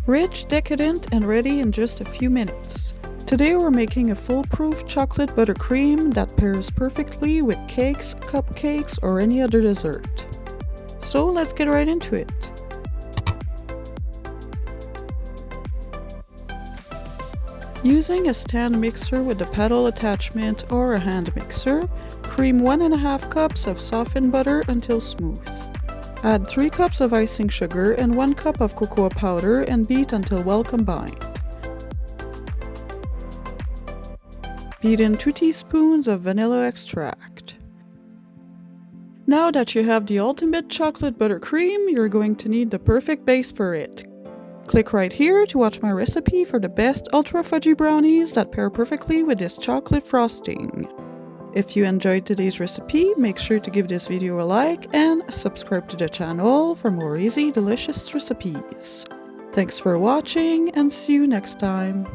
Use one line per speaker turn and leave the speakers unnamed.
Rich, decadent, and ready in just a few minutes. Today we're making a foolproof chocolate buttercream that pairs perfectly with cakes, cupcakes, or any other dessert. So let's get right into it. Using a stand mixer with a paddle attachment or a hand mixer, cream 1.5 cups of softened butter until smooth. Add 3 cups of icing sugar and 1 cup of cocoa powder and beat until well combined. Beat in 2 teaspoons of vanilla extract. Now that you have the ultimate chocolate buttercream, you're going to need the perfect base for it. Click right here to watch my recipe for the best ultra fudgy brownies that pair perfectly with this chocolate frosting. If you enjoyed today's recipe, make sure to give this video a like and subscribe to the channel for more easy, delicious recipes. Thanks for watching and see you next time.